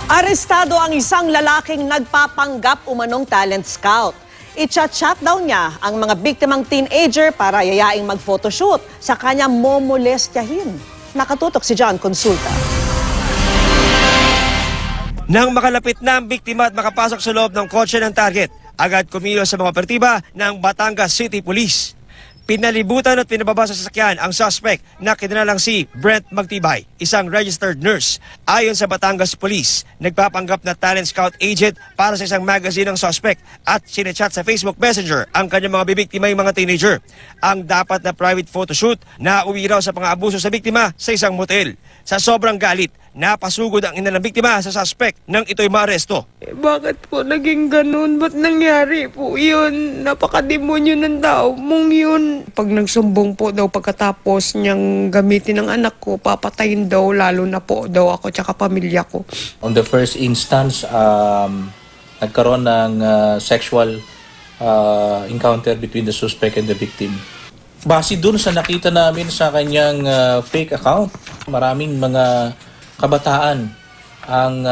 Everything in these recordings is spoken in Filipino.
Arestado ang isang lalaking nagpapanggap umanong talent scout. I-chat daw niya ang mga biktimang teenager para yayaing mag-photoshoot sa kanya momolestyahin. Nakatutok si John Consulta. Nang makalapit na ang biktima at makapasok sa loob ng kotse ng target, agad kumilos sa mga operatiba ng Batangas City Police. Pinalibutan at pinababa sa sasakyan ang suspect na kinalalang si Brent Magtibay, isang registered nurse. Ayon sa Batangas Police, nagpapanggap na talent scout agent para sa isang magazine ng suspect at sinechat sa Facebook Messenger ang kanyang mga bibiktimay mga teenager. Ang dapat na private photoshoot na uwi raw sa pang-aabuso sa biktima sa isang motel. Sa sobrang galit, napasugod ang ina ng biktima sa suspect nang ito'y maaresto. Bakit po naging ganun? Ba't nangyari po yun? Napakademonyo ng tao mong yun. Pag nagsumbong po daw pagkatapos niyang gamitin ng anak ko, papatayin daw lalo na po daw ako tsaka pamilya ko. On the first instance, nagkaroon ng sexual encounter between the suspect and the victim. Base dun sa nakita namin sa kanyang fake account, maraming mga kabataan ang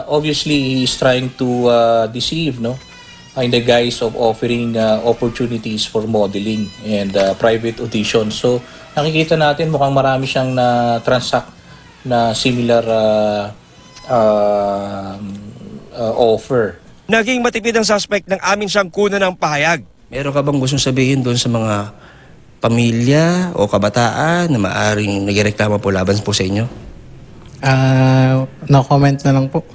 obviously he is trying to deceive, no, in the guise of offering opportunities for modeling and private audition. So nakikita natin mukhang marami siyang na-transact na similar offer. Naging matipid ang suspect nang amin siyang kunan ng pahayag. Meron ka bang gustong sabihin doon sa mga pamilya o kabataan na maaring nagreklamo po laban po sa inyo? No comment na lang po.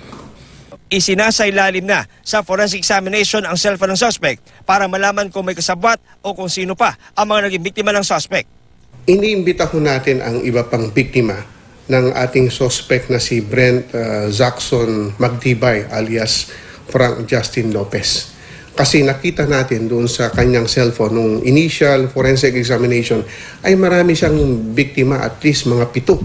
Isinasailalim na sa forensic examination ang cellphone ng suspect para malaman kung may kasabwat o kung sino pa ang mga naging biktima ng suspect. Iniimbita ho natin ang iba pang biktima ng ating suspect na si Brent Jackson Magtibay alias Frank Justin Lopez. Kasi nakita natin doon sa kanyang cellphone nung initial forensic examination ay marami siyang biktima, at least mga 7.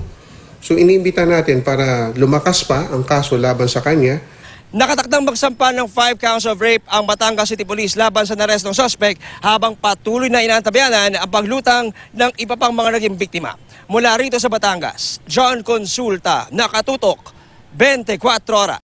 So iniimbita natin para lumakas pa ang kaso laban sa kanya. Nakatakdang magsampa ng 5 counts of rape ang Batangas City Police laban sa narestong suspect habang patuloy na inaantabayanan ang paglutang ng iba pang mga naging biktima. Mula rito sa Batangas, John Consulta, Nakatutok, 24 Oras.